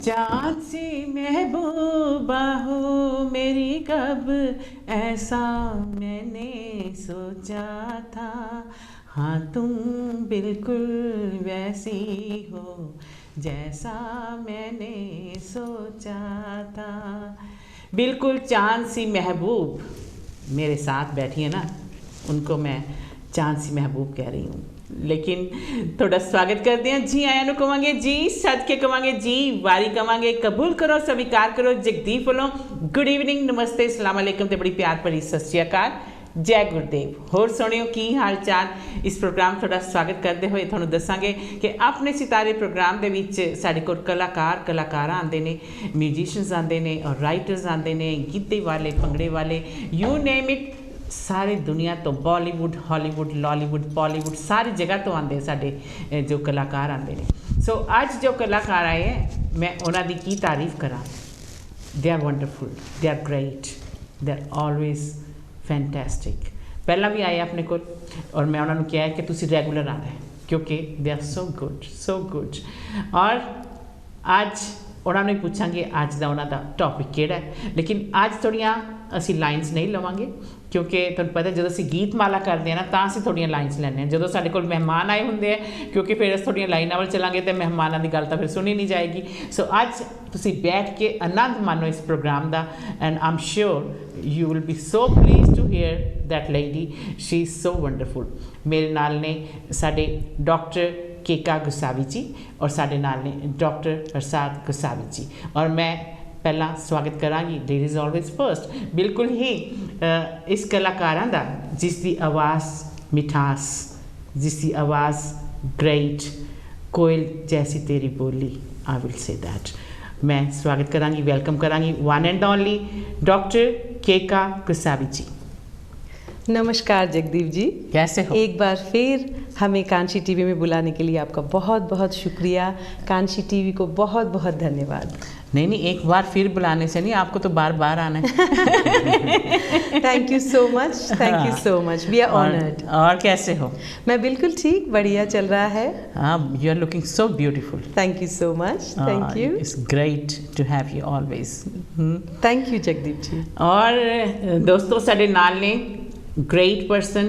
चाँद सी महबूबा हो मेरी, कब ऐसा मैंने सोचा था। हाँ तुम बिल्कुल वैसी हो जैसा मैंने सोचा था। बिल्कुल चाँद सी महबूब मेरे साथ बैठी है ना, उनको मैं चाँद सी महबूब कह रही हूँ। लेकिन थोड़ा स्वागत करते हैं। जी आयानु कमांगे जी, सदके कमांगे जी, वारी कमांगे, कबूल करो, स्वीकार करो, जगदीप बोलो। गुड इवनिंग, नमस्ते, अस्सलाम वालेकुम ते बड़ी प्यार भरी सत श्री अकाल, जय गुरुदेव। होर सोनियो की हाल चाल। इस प्रोग्राम थोड़ा स्वागत करते हुए थानू दसांगे कि अपने सितारे प्रोग्राम दे विच साडे कोल कलाकार आंदे ने, म्यूजिशियंस आंदे ने और राइटर्स आंदे ने, गिद्दे वाले, भंगड़े वाले, यू नेम इट। सारी दुनिया तो बॉलीवुड, हॉलीवुड, लॉलीवुड, बॉलीवुड सारी जगह तो आते साडे जो कलाकार आते हैं। सो अज जो कलाकार आए हैं मैं उन्होंने की तारीफ करा। They are wonderful, they are great, they are always fantastic. पहला भी आए अपने को और मैं उन्होंने कहा है कि तुसी रेगुलर आना है क्योंकि they are so good, so good. और अज उन्होंने पूछांगे अज का उन्होंने टॉपिक केड़ा है, लेकिन अज थोड़ियाँ असी लाइन्स नहीं लवांगे क्योंकि तुहानूं पता जो असीं गीत माला करते हैं ना तां असीं थोड़ियां लाइन्स लैंदे जो साडे कोल मेहमान आए होंदे हैं, क्योंकि फिर असीं थोड़ियां लाइनां वल चलांगे तो मेहमानां दी गल तां फिर सुनी नहीं जाएगी। सो अज तुसीं बैठ के आनंद मानो इस प्रोग्राम दा, and I am sure you will be so pleased to hear that lady, she is so wonderful. मेरे नाल ने साडे डॉक्टर केका गुसावी जी और साडे नाल ने डॉक्टर प्रसाद गुसावी जी। और मैं पहला स्वागत करांगी, लेडीज ऑलवेज फर्स्ट, बिल्कुल ही इस कलाकारां दा जिसकी आवाज़ मिठास, जिसकी आवाज़ ग्रेट, कोयल जैसी तेरी बोली, आई विल से दैट। मैं स्वागत करांगी, वेलकम करांगी one and only doctor Keka Gusavi जी। नमस्कार जगदीप जी, कैसे हो? एक बार फिर हमें कांशी टीवी में बुलाने के लिए आपका बहुत बहुत शुक्रिया। कांशी टीवी को बहुत बहुत धन्यवाद। नहीं, एक बार फिर बुलाने से नहीं, आपको तो बार बार आना है। Thank you so much, thank you so much, we are honoured. और कैसे हो? मैं बिल्कुल ठीक, बढ़िया चल रहा है। हाँ, you are looking so beautiful. Thank you so much, thank you. It's great to have you always. Thank you Jagdeep ji. और दोस्तों साडे नाल ने great person,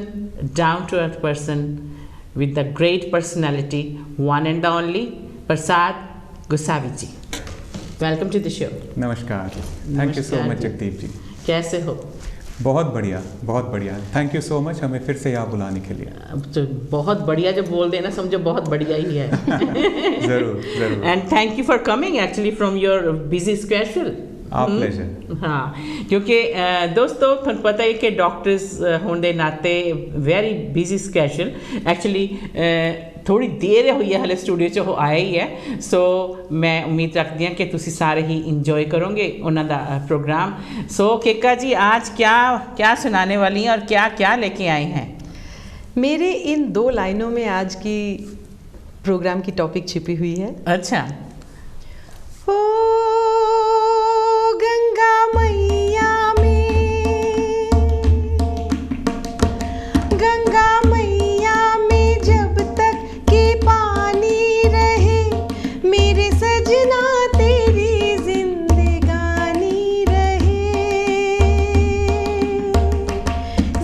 down to earth person with the great personality, one and only Prasad Gusavi ji. Welcome to the show. नमस्कार, thank you so much Jagdeep ji. कैसे हो? बहुत बढ़िया, बहुत बढ़िया, थैंक यू सो मच हमें फिर से यहाँ बुलाने के लिए। तो बहुत बढ़िया जब बोल देना समझो बहुत बढ़िया ही है। ज़रूर ज़रूर। And thank you for coming actually from your busy schedule. Pleasure. हाँ, क्योंकि दोस्तों तुहानूं पता है कि डॉक्टर्स होने के नाते वेरी बिजी स्केड्यूल, एक्चुअली थोड़ी देर हुई है हले स्टूडियो च वो आया ही है। सो मैं उम्मीद रखती हूँ कि तुसी सारे ही इंजॉय करोगे उन्होंने प्रोग्राम। सो केका जी आज क्या क्या सुनाने वाली हैं और क्या क्या लेके आए हैं? मेरे इन दो लाइनों में आज की प्रोग्राम की टॉपिक छिपी हुई है। अच्छा। ओ गंगा मैया में, गंगा मैया में जब तक के पानी रहे, मेरे सजना तेरी जिंदगानी रहे,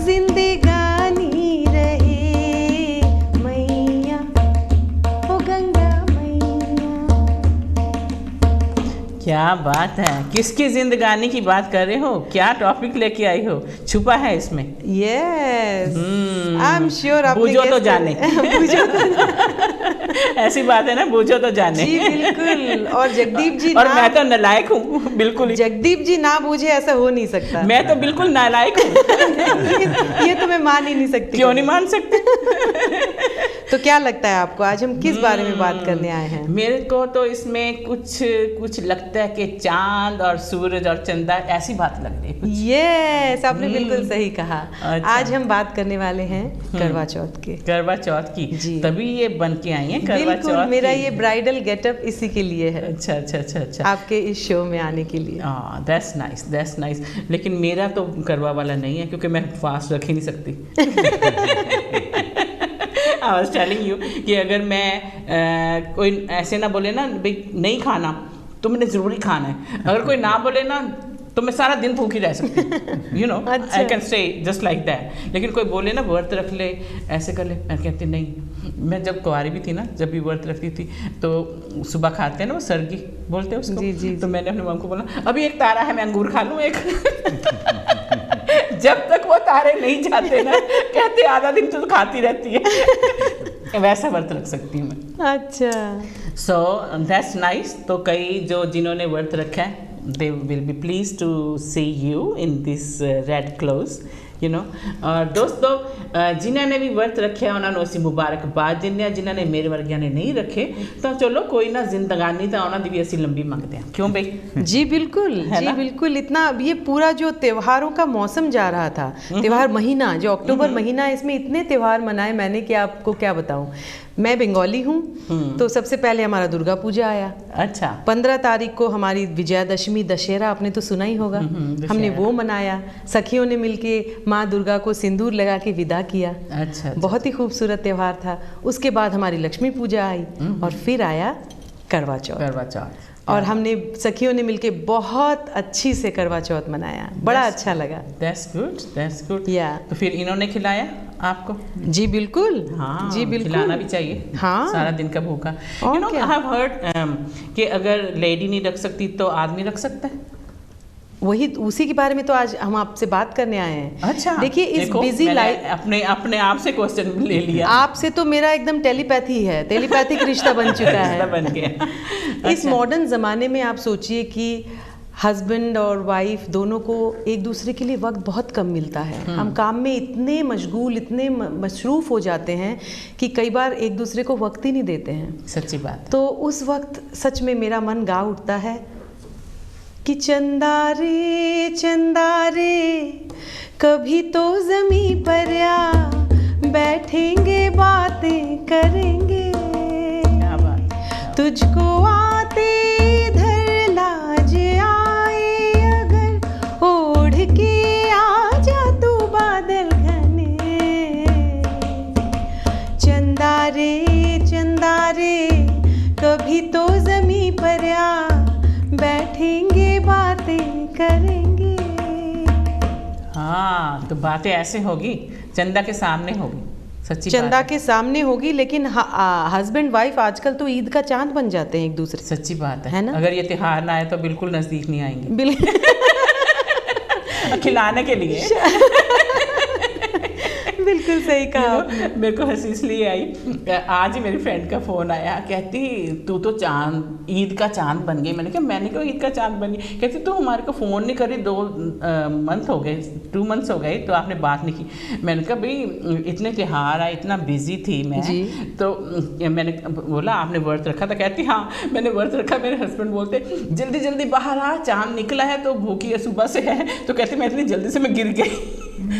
जिंदगानी रहे मैया, ओ गंगा मैया। क्या बात है, किसकी जिंदगानी की बात कर रहे हो? क्या टॉपिक लेके आई हो? छुपा है इसमें? यस, आई एम श्योर आप बूझो तो जाने। बूझो तो ऐसी बात है ना, बूझो तो जाने। जी बिल्कुल। और जगदीप जी और मैं तो नालायक हूँ बिल्कुल। जगदीप जी ना बूझे ऐसा हो नहीं सकता। मैं तो बिल्कुल नालायक हूँ। ये तो मैं मान ही नहीं सकती। क्यों नहीं मान सकते? तो क्या लगता है आपको आज हम किस बारे में बात करने आए हैं? मेरे को तो इसमें कुछ लगता है कि चांद और सूरज और चंदा ऐसी बात लग रही है। यस, आपने बिल्कुल सही कहा। अच्छा। आज हम बात करने वाले हैं करवा चौथ के। करवा चौथ की जी। तभी ये बन के आई है करवा बिल्कुल, चौथ। मेरा ये ब्राइडल गेटअप इसी के लिए है। अच्छा अच्छा अच्छा अच्छा। आपके इस शो में आने के लिए। हाँ, दैट्स नाइस, दैट्स नाइस। लेकिन मेरा तो करवा वाला नहीं है क्योंकि मैं फास्ट रख ही नहीं सकती। आई वाज टेलिंग यू कि अगर मैं कोई ऐसे ना बोले ना भाई नहीं खाना मैंने ज़रूरी खाना है। अगर कोई ना बोले ना तो मैं सारा दिन भूखी रह सकती हूँ, you know, I can stay just like that. लेकिन कोई बोले ना व्रत रख ले, ऐसे कर ले, मैं कहती नहीं। मैं जब कुंवारी भी थी ना, जब भी व्रत रखती थी तो सुबह खाते हैं ना वो सरगी बोलते हैं उसको, जी। तो मैंने अपनी मम्मी को बोला अभी एक तारा है, मैं अंगूर खा लूँ एक। जब तक वो तारे नहीं जाते ना, कहते आधा दिन तो खाती रहती है। वैसा व्रत रख सकती हूँ मैं। अच्छा, सो दैट्स नाइस। तो कई जो जिन्होंने व्रत रखा है, they will be pleased to see you in this red clothes, you know। और दोस्तों जिन्होंने भी व्रत रखे उन्होंने उसी मुबारकबाद दिने, जिन्होंने मेरे वर्गिया ने नहीं रखे तो चलो कोई ना, जिंदगानी तो उन्होंने भी असी लंबी मंगते हैं, क्यों भाई? जी बिल्कुल, जी बिल्कुल। इतना अब ये पूरा जो त्योहारों का मौसम जा रहा था, त्योहार महीना जो अक्टूबर महीना, इसमें इतने त्योहार मनाए मैंने कि आपको क्या बताऊं। मैं बंगाली हूँ, तो सबसे पहले हमारा दुर्गा पूजा आया। अच्छा। 15 तारीख को हमारी विजयादशमी, दशहरा आपने तो सुना ही होगा। हमने वो मनाया, सखियों ने मिलके माँ दुर्गा को सिंदूर लगा के विदा किया। अच्छा। बहुत ही खूबसूरत त्योहार था। उसके बाद हमारी लक्ष्मी पूजा आई और फिर आया करवा चौथ। करवा चौथ। और हमने सखियों ने मिलके बहुत अच्छी से करवा चौथ मनाया, बड़ा अच्छा लगा। That's good, that's good। या तो फिर इन्होंने खिलाया आपको? जी बिल्कुल। हाँ, जी बिल्कुल, खिलाना भी चाहिए। हाँ, सारा दिन का भूखा। और You know, क्या? I have heard कि अगर लेडी नहीं रख सकती तो आदमी रख सकता है। वही उसी के बारे में तो आज हम आपसे बात करने आए हैं। अच्छा। देखिए इस बिजी लाइफ, अपने आप से क्वेश्चन ले लिया। आपसे तो मेरा एकदम टेलीपैथी है, टेलीपैथिक रिश्ता बन चुका है। रिश्ता बन गया। इस मॉडर्न ज़माने में आप सोचिए कि हस्बैंड और वाइफ दोनों को एक दूसरे के लिए वक्त बहुत कम मिलता है। हम काम में इतने मशगूल, इतने मसरूफ़ हो जाते हैं कि कई बार एक दूसरे को वक्त ही नहीं देते हैं। सच्ची बात। तो उस वक्त सच में मेरा मन गा उठता है कि चंदा रे कभी तो ज़मीं पर आ, बैठेंगे बातें करेंगे। क्या बात। तुझको आते इधर लाज आए अगर, ओढ़ के आ जा तू बादल घने। चंदा रे कभी तो ज़मीं पर आ, बैठेंगे बातें करेंगे। हाँ, तो बातें ऐसे होगी, चंदा के सामने होगी। सच्ची चंदा बात के सामने होगी, लेकिन हस्बैंड वाइफ आजकल तो ईद का चांद बन जाते हैं एक दूसरे। सच्ची बात है ना? अगर ये त्योहार ना आए तो बिल्कुल नजदीक नहीं आएंगे। बिल्कुल। खिलाने के लिए। बिल्कुल सही कहा। मेरे को हंसी इसलिए आई, आज ही मेरी फ्रेंड का फ़ोन आया, कहती तू तो चांद, ईद का चांद बन गई। मैंने कहा ईद का चांद बन गई। कहती तू हमारे को फ़ोन नहीं करी, 2 मंथ्स हो गए तो आपने बात नहीं की। मैंने कहा भाई इतने त्योहार आए, इतना बिजी थी मैं जी। तो मैंने बोला आपने व्रत रखा था? कहती हाँ मैंने व्रत रखा। मेरे हस्बैंड बोलते जल्दी जल्दी बाहर आ, चांद निकला है तो भूखी है सुबह से है। तो कहती मैं इतनी जल्दी से मैं गिर गई।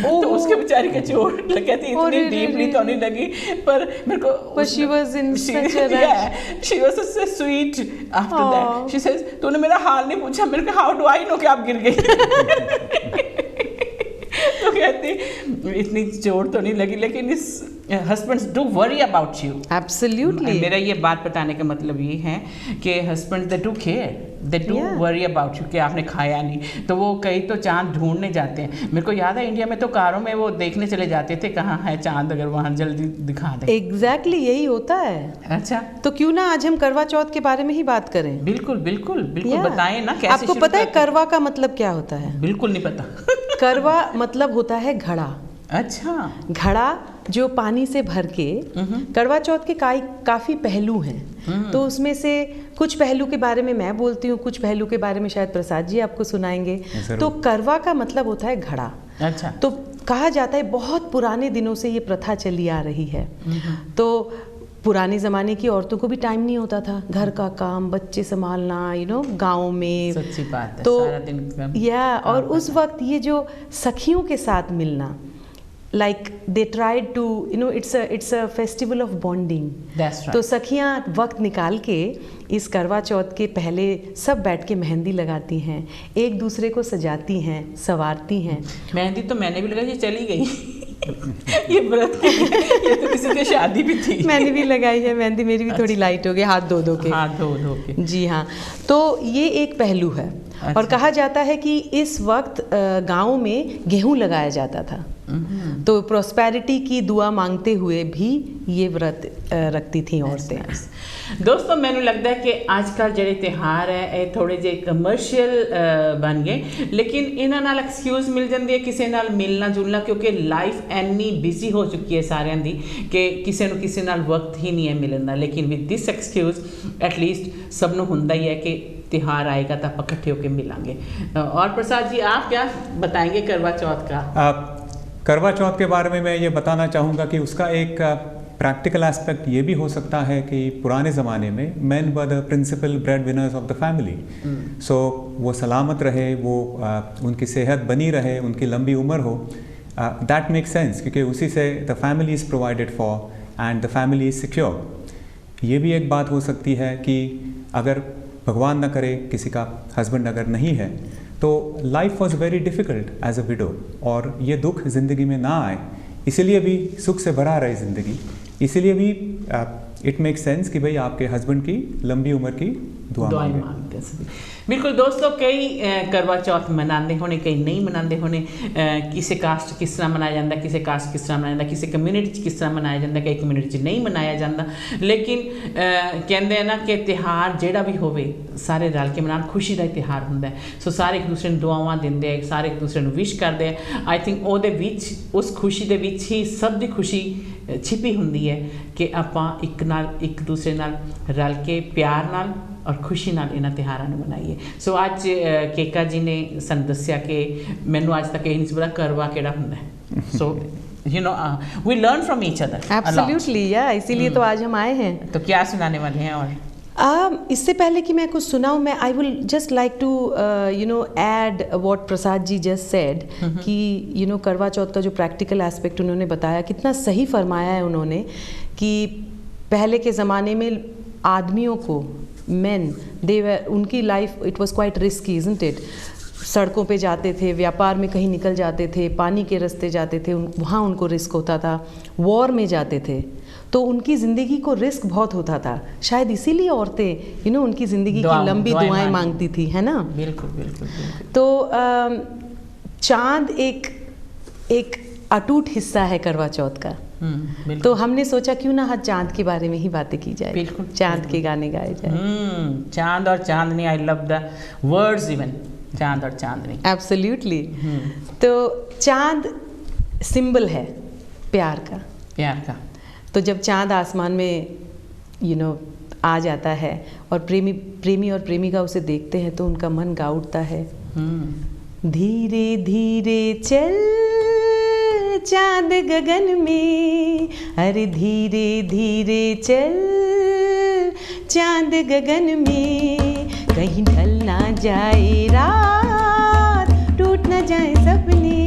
तो उसके बेचारी का चोट कहती इतनी डीपली तो नहीं लगी, पर मेरे को she was in such a rush. she was so sweet after that. She says तूने मेरा हाल नहीं पूछा। मेरे को how do I know कि आप गिर गई। तो कहती इतनी चोट तो नहीं लगी, लेकिन इस husbands do worry about you. Absolutely. मेरा ये बात बताने का मतलब ये है कि husband they do care, they do worry about you कि आपने खाया नहीं। तो वो कई तो चांद ढूंढने जाते हैं। मेरे को याद है इंडिया में तो कारों में वो देखने चले जाते थे कहाँ है चांद, अगर वहाँ जल्दी दिखा दे। एग्जैक्टली यही होता है। अच्छा, तो क्यों ना आज हम करवा चौथ के बारे में ही बात करें। बिल्कुल बिल्कुल बिल्कुल। बताएं ना कैसे आपको पता है करवा का मतलब क्या होता है? बिल्कुल नहीं पता। करवा मतलब होता है घड़ा। अच्छा। घड़ा जो पानी से भर के, करवा चौथ के काफ़ी पहलू हैं। तो उसमें से कुछ पहलू के बारे में मैं बोलती हूँ, कुछ पहलू के बारे में शायद प्रसाद जी आपको सुनाएंगे। तो करवा का मतलब होता है घड़ा। अच्छा। तो कहा जाता है बहुत पुराने दिनों से ये प्रथा चली आ रही है। तो पुराने ज़माने की औरतों को भी टाइम नहीं होता था, घर का काम, बच्चे संभालना, गाँव में। सच्ची बात है, तो सारा दिन और उस वक्त ये जो सखियों के साथ मिलना, like they tried to it's a festival of bonding. That's right. तो सखियाँ वक्त निकाल के इस करवा चौथ के पहले सब बैठ के मेहंदी लगाती हैं, एक दूसरे को सजाती हैं, संवारती हैं। मेहंदी तो मैंने भी लगाई, चली गई। ये व्रत के लिए, ये तो किसी की शादी भी थी। मैंने भी लगाई है मेहंदी, मेरी भी थोड़ी लाइट हो गई, हाथ धो के। हाथ धो के। जी हाँ, तो ये एक पहलू है। और कहा जाता है कि इस वक्त गाँव में गेहूं लगाया जाता था, तो प्रोस्पेरिटी की दुआ मांगते हुए भी ये व्रत रखती थी औरतें। दोस्तों मैंने लगता है कि आजकल ਜਿਹੜੇ ਤਿਉਹਾਰ ਹੈ ਇਹ ਥੋੜੇ ਜਿਹੇ ਕਮਰਸ਼ੀਅਲ ਬਣ ਗਏ, ਲੇਕਿਨ ਇਹਨਾਂ ਨਾਲ ਐਕਸਕਿਊਜ਼ ਮਿਲ ਜਾਂਦੀ ਹੈ ਕਿਸੇ ਨਾਲ ਮਿਲਣਾ ਜੁਲਣਾ, ਕਿਉਂਕਿ ਲਾਈਫ ਇੰਨੀ ਬਿਜ਼ੀ ਹੋ ਚੁੱਕੀ ਹੈ ਸਾਰਿਆਂ ਦੀ ਕਿ ਕਿਸੇ ਨੂੰ ਕਿਸੇ ਨਾਲ ਵਕਤ ਹੀ ਨਹੀਂ ਹੈ ਮਿਲਣ ਦਾ। ਲੇਕਿਨ ਵਿਦ ਦਿਸ ਐਕਸਕਿਊਜ਼ ਐਟਲੀਸਟ ਸਭ ਨੂੰ ਹੁੰਦਾ ਹੀ ਹੈ ਕਿ त्यौहार आएगा तो आप इकट्ठे होकर मिलेंगे। और प्रसाद जी आप क्या बताएंगे करवा चौथ का? करवा चौथ के बारे में मैं ये बताना चाहूँगा कि उसका एक प्रैक्टिकल एस्पेक्ट ये भी हो सकता है कि पुराने ज़माने में men were the principal bread winners of the family. So वो सलामत रहे, वो उनकी सेहत बनी रहे, उनकी लंबी उम्र हो, दैट मेक सेंस, क्योंकि उसी से the family is provided for and the family is secure. ये भी एक बात हो सकती है कि अगर भगवान न करे किसी का हस्बैंड अगर नहीं है तो life was very difficult as a widow, और ये दुख ज़िंदगी में ना आए, इसीलिए भी सुख से भरा रहे ज़िंदगी, इसीलिए भी इट मेक सेंस कि भाई आपके हस्बैंड की लंबी उम्र की दुआ मांगते हैं सभी। बिल्कुल दोस्तों, कई करवा चौथ मनाते होने, कई नहीं मनाते होने, किसी कास्ट किस तरह मनाया जाता, किसी कास्ट किस तरह मनाया जाता, किसी कम्यूनिटी किस तरह मनाया जाता, कई कम्यूनिटी नहीं मनाया जाता। लेकिन कहते हैं ना कि त्यौहार ਜਿਹੜਾ भी होवे सारे रल के मनान, खुशी का त्यौहार होंगे। सो सारे एक दूसरे ਨੂੰ ਦੁਆਵਾਂ ਦਿੰਦੇ ਆ, ਸਾਰੇ एक दूसरे ਨੂੰ विश करते हैं। आई थिंक ਉਹਦੇ ਵਿੱਚ उस खुशी ਦੇ ਵਿੱਚ ਹੀ ਸਭ ਦੀ खुशी छिपी ਹੁੰਦੀ ਹੈ ਕਿ ਆਪਾਂ ਇੱਕ ਦੂਸਰੇ ਨਾਲ ਰਲ ਕੇ ਪਿਆਰ ਨਾਲ और खुशी नाल इन्हां त्योहारां नूं मनाइए। सो अज केका जी ने सानूं दस्सिया कि मैनूं अज तक ये नहीं पता करवा किहड़ा हुंदा है। So you know we learn from each other. Absolutely, या इसीलिए तो आज हम आए हैं। तो क्या सुनाने वाले हैं? और इससे पहले कि मैं कुछ सुनाऊं, मैं I will just like to add what Prasad ji just said कि करवा चौथ का जो प्रैक्टिकल एस्पेक्ट उन्होंने बताया, कितना सही फरमाया है उन्होंने कि पहले के ज़माने में आदमियों को उनकी life it was quite risky, isn't it? सड़कों पे जाते थे, व्यापार में कहीं निकल जाते थे, पानी के रास्ते जाते थे, वहाँ उनको रिस्क होता था, वॉर में जाते थे, तो उनकी ज़िंदगी को रिस्क बहुत होता था। शायद इसीलिए औरतें उनकी ज़िंदगी की लंबी दुआएं मांगती थी, है ना? बिल्कुल बिल्कुल, बिल्कुल। तो चाँद एक अटूट हिस्सा है करवा चौथ का। तो हमने सोचा क्यों ना आज चांद के बारे में ही बातें की जाए, चांद के गाने गाए जाए। चांद और चांदनी, I love the words even, चांद और चांदनी। एब्सोल्युटली। तो चांद सिंबल है प्यार का। तो जब चांद आसमान में आ जाता है और प्रेमी और प्रेमिका उसे देखते हैं तो उनका मन गा उठता है, धीरे धीरे चल चांद गगन में, अरे धीरे धीरे चल चांद गगन में, कहीं ढल ना जाए रात, टूट ना जाए सपने,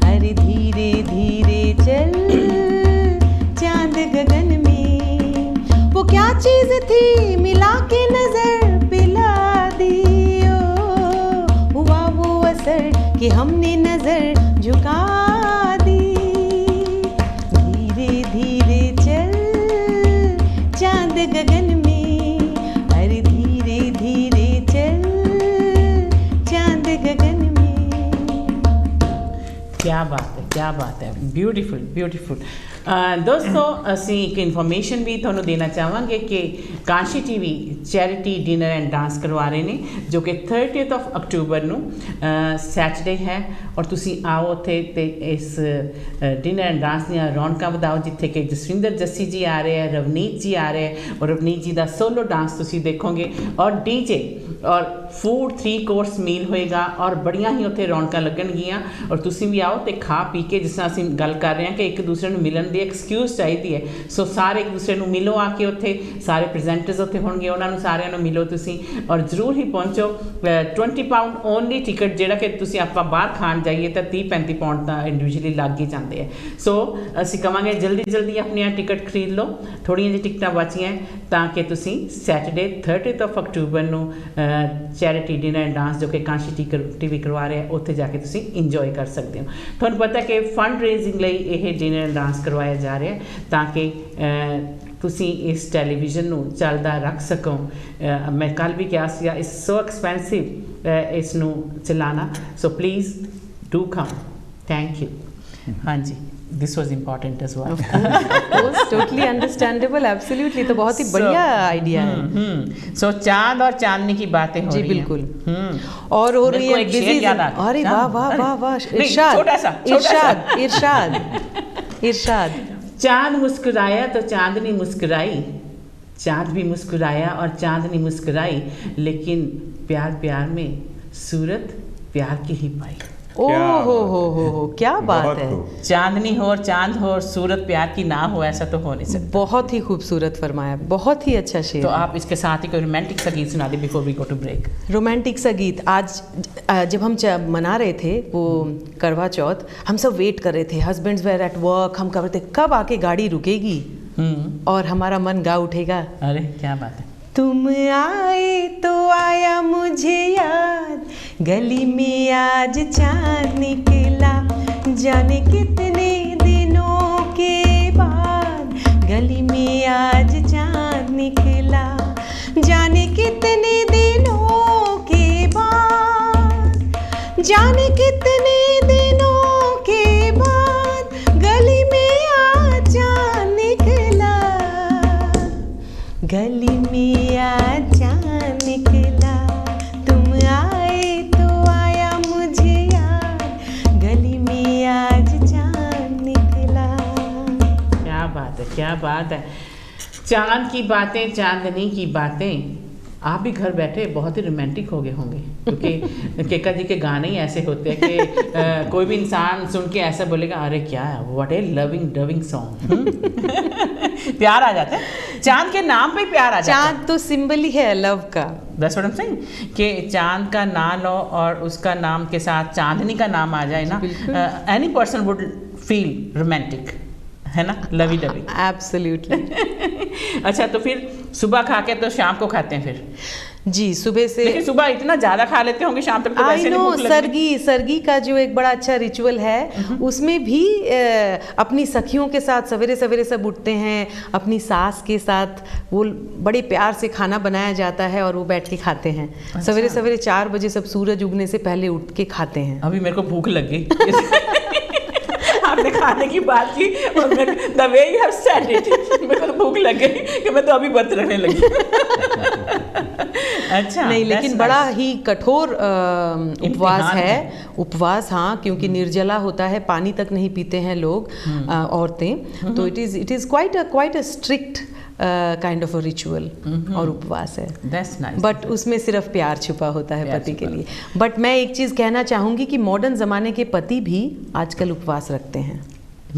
अरे धीरे धीरे चल चांद गगन में। वो क्या चीज़ थी मिला के नजर पिला दियो, हुआ वो असर कि हमने नजर झुका दी, धीरे धीरे चल चांद गगन में, अरे धीरे धीरे चल चांद गगन में। क्या बात है, ब्यूटीफुल ब्यूटीफुल। दोस्तों ਅਸੀਂ ਇੱਕ ਇਨਫੋਰਮੇਸ਼ਨ ਵੀ ਤੁਹਾਨੂੰ ਦੇਣਾ ਚਾਹਾਂਗੇ ਕਿ Kanshi TV charity dinner and dance ਕਰਵਾ ਰਹੇ ਨੇ, ਜੋ ਕਿ 30th of ਅਕਤੂਬਰ ਨੂੰ ਸੈਟਰਡੇ ਹੈ, ਔਰ ਤੁਸੀਂ ਆਓ ਉੱਥੇ ਤੇ ਇਸ ਡਿਨਰ ਐਂਡ ਡਾਂਸ ਦੀਆਂ ਰੌਣਕਾਂ ਵਧਾਓ, ਜਿੱਥੇ ਕਿ ਜਸਵਿੰਦਰ ਜੱਸੀ ਜੀ ਆ ਰਹੇ ਹੈ, ਰਵਨੀਤ ਜੀ ਆ ਰਹੇ ਹੈ, ਔਰ ਰਵਨੀਤ ਜੀ ਦਾ ਸੋਲੋ ਡਾਂਸ ਤੁਸੀਂ ਦੇਖੋਗੇ, ਔਰ ਡੀਜੇ ਔਰ ਫੂਡ 3 ਕੋਰਸ ਮੀਲ ਹੋਏਗਾ, ਔਰ ਬੜੀਆਂ ਹੀ ਉੱਥੇ ਰੌਣਕਾਂ ਲੱਗਣਗੀਆਂ, ਔਰ ਤੁਸੀਂ ਵੀ ਆਓ ਤੇ ਖਾ ਪੀ ਕੇ, ਜਿਸ ਤਰ੍ਹਾਂ ਅਸੀਂ ਗੱਲ ਕਰ ਰਹੇ ਹਾਂ ਕਿ ਇੱਕ ਦੂਸਰੇ ਨੂੰ ਮਿਲਣ ਦੀ ਐਕਸਕਿਊਜ਼ ਚਾਹੀਦੀ ਹੈ, ਸੋ ਸਾਰੇ ਇੱਕ ਦੂਸਰੇ ਨੂੰ ਮਿਲੋ ਆ ਕੇ, ਉੱਥੇ ਸਾਰੇ ਪ੍ਰੈਜ਼ੈਂਟਰਸ ਉੱਥੇ ਹੋਣਗੇ, ਉਹਨਾਂ ਨੂੰ ਸਾਰਿਆਂ ਨੂੰ ਮਿਲੋ ਤੁਸੀਂ, ਔਰ ਜ਼ਰੂਰ ਹੀ ਪਹੁੰਚੋ। 20 ਪਾਉਂਡ ਓਨਲੀ ਟਿਕਟ, ਜਿਹੜਾ ਕਿ ਤੁਸੀਂ ਆਪਾਂ ਬਾਹਰ ਖਾਣ ਜਾਈਏ ਤਾਂ 30-35 ਪਾਉਂਡ ਤਾਂ ਇੰਡੀਵਿਜੂਅਲੀ ਲੱਗ ਹੀ ਜਾਂਦੇ ਹੈ। ਸੋ ਅਸੀਂ ਕਹਾਂਗੇ ਜਲਦੀ ਆਪਣੀਆਂ ਟਿਕਟ ਖਰੀਦ ਲਓ, ਥੋੜ੍ਹੀਆਂ ਜਿਹੀ ਟਿਕਟਾਂ ਬਚੀਆਂ ਤਾਂ ਕਿ ਤੁਸੀਂ ਸੈਟਰਡੇ 30th of ਅਕਤੂਬਰ ਨੂੰ ਚੈਰਿਟੀ ਡਿਨਰ ਐਂਡ ਡਾਂਸ ਜੋ ਕਿ ਕਾਂਸ਼ੀ ਟੀਵੀ ਕਰਵਾ ਰਿਹਾ, ਉੱਥੇ ਜਾ ਕੇ ਤੁਸੀਂ ਇੰਜੋਏ ਕਰ ਸਕਦੇ ਹੋ। ਤੁਹਾਨੂੰ ਪਤਾ ਕਿ ਕਿ ਫੰਡ ਰੇਜ਼ਿੰਗ ਲਈ ਇਹ ਡਿਨਰ ਐਂਡ ਡਾਂਸ ਕਰਵਾਇਆ ਜਾ ਰਿਹਾ ਤਾਂ ਕਿ ਤੁਸੀਂ ਇਸ ਟੈਲੀਵਿਜ਼ਨ ਨੂੰ ਚੱਲਦਾ ਰੱਖ ਸਕੋ। ਮੈਂ ਕੱਲ ਵੀ ਕਿਹਾ ਸੀ ਇਟਸ ਸੋ ਐਕਸਪੈਂਸਿਵ ਇਸ ਨੂੰ ਚਲਾਣਾ, so please do come. Thank you. ਹਾਂਜੀ, this was important as well. Of course, totally understandable, absolutely। तो बहुत ही बढ़िया आइडिया है। So चांद और चांदनी की बातें हो रही हैं। जी बिल्कुल। और हो रही है बिजी। अरे वाह वाह वाह वाह, इरशाद इरशाद इरशाद। चांद मुस्कुराया तो चांदनी मुस्कुराई, चांद भी मुस्कुराया और चांदनी मुस्कुराई, लेकिन प्यार प्यार में सूरत प्यार की ही पाई। ओ हो, क्या बात है। चांदनी हो और चांद हो और सूरत प्यार की ना हो, ऐसा तो हो नहीं सकता। बहुत ही खूबसूरत फरमाया, बहुत ही अच्छा शेर। तो आप इसके साथ ही कोई रोमांटिक सा गीत सुना दे before we go to break. Romantic सा गीत। आज जब हम मना रहे थे वो करवा चौथ, हम सब वेट कर रहे थे, हस्बैंड्स वेर एट वर्क, हम कर रहे थे कब आके गाड़ी रुकेगी और हमारा मन गा उठेगा। अरे क्या बात है। तुम आए तो आया मुझे याद, गली में आज चांद निकला, जाने कितने दिनों के बाद, गली में आज चांद निकला, जाने कितने दिनों के बाद, जाने कितने दिनों के बाद, गली में आज चांद निकला, गली में आज चांद निकला, तुम आए तो आया मुझे याद, गली में आज चांद निकला। क्या बात है, क्या बात है। चांद की बातें, चांदनी की बातें। आप भी घर बैठे बहुत ही रोमांटिक हो गए होंगे, क्योंकि केका जी के गाने ही ऐसे होते हैं कि कोई भी इंसान सुन के ऐसा बोलेगा अरे क्या है, व्हाट ए लविंग डविंग सॉन्ग। प्यार आ जाता है, चांद के नाम पे प्यार आ जाता है। चांद तो सिंबल ही है लव का। That's what I'm saying, कि चांद का नाम लो और उसका नाम के साथ चांदनी का नाम आ जाए ना, any person would feel romantic, है ना, लवी डवी। एब्सोल्युटली। अच्छा, तो फिर सुबह खा के तो शाम को खाते हैं फिर? जी, सुबह से। लेकिन सुबह इतना ज्यादा खा लेते होंगे, शाम तक तो वैसे नहीं भूख लगती। सरगी का जो एक बड़ा अच्छा रिचुअल है, उसमें भी अपनी सखियों के साथ सवेरे सवेरे सब उठते हैं, अपनी सास के साथ वो बड़े प्यार से खाना बनाया जाता है और वो बैठ के खाते हैं। अच्छा। सवेरे सवेरे 4 बजे सब सूरज उगने से पहले उठ के खाते हैं। अभी मेरे को भूख लग गई। आपने खाने की बात की और the way you have said it, मेरे को तो भूख लग गई कि मैं तो अभी व्रत रखने लगी। अच्छा, नहीं, लेकिन बड़ा ही कठोर उपवास है। उपवास, हाँ, क्योंकि निर्जला होता है, पानी तक नहीं पीते हैं लोग, औरतें। तो it is quite a strict kind of a ritual और उपवास है। That's nice. बट उसमें सिर्फ प्यार छुपा होता है पति के लिए। बट मैं एक चीज़ कहना चाहूँगी कि मॉडर्न ज़माने के पति भी आजकल उपवास रखते हैं।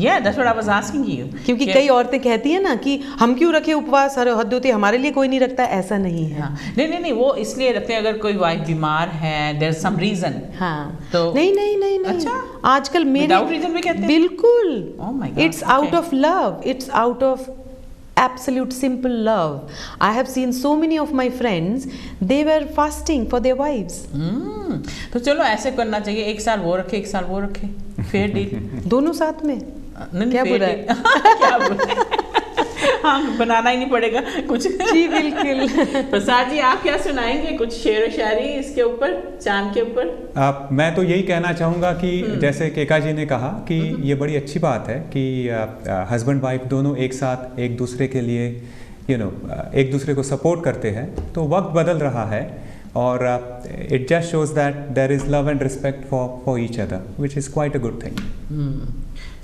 Yeah, that's what I was asking you. क्योंकि कई औरतें कहती हैं ना कि हम क्यों रखे उपवास, हर हद होती है, हमारे लिए कोई नहीं रखता। ऐसा नहीं है। हाँ। नहीं, वो इसलिए रखते हैं अगर कोई वाइफ बीमार है, there's some reason। हाँ, तो नहीं। अच्छा, आजकल मेरे without reason भी कहते हैं? बिल्कुल। Oh my God, It's out of love. It's out of absolute simple love. I have seen so many of my friends, they were fasting for their wives. तो चलो ऐसे करना चाहिए, एक साल वो रखे, एक साल वो रखे, फेयर डील। दोनों साथ में। नहीं, क्या बुरा है? क्या बुरा है? हाँ, बनाना ही नहीं पड़ेगा कुछ। जी बिल्कुल। प्रसाद जी, आप क्या सुनाएंगे, कुछ शेर व शायरी इसके ऊपर, चांद के ऊपर? मैं तो यही कहना चाहूँगा कि जैसे केका जी ने कहा कि ये बड़ी अच्छी बात है कि हस्बैंड वाइफ दोनों एक साथ एक दूसरे के लिए एक दूसरे को सपोर्ट करते हैं। तो वक्त बदल रहा है और it just shows that there is love and respect for each other, which is quite a good thing.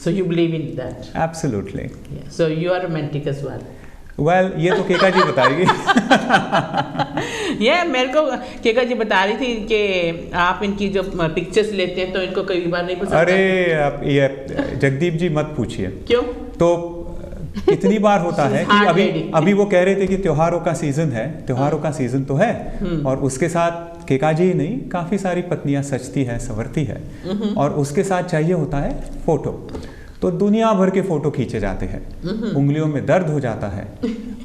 So you believe in that? Absolutely. Yeah. So you are romantic as well? Well, ये तो केका जी बताएगी। ये मेरे को केका जी बता रही थी कि आप इनकी जो पिक्चर्स लेते हैं तो इनको कई बार नहीं पसंद। अरे आप ये जगदीप जी मत पूछिए। क्यों? तो कितनी बार होता है कि अभी वो कह रहे थे कि त्योहारों का सीजन है, त्योहारों का सीजन तो है, और उसके साथ केका जी ही नहीं, काफ़ी सारी पत्नियां सजती है, संवरती है, और उसके साथ चाहिए होता है फोटो। तो दुनिया भर के फोटो खींचे जाते हैं, उंगलियों में दर्द हो जाता है,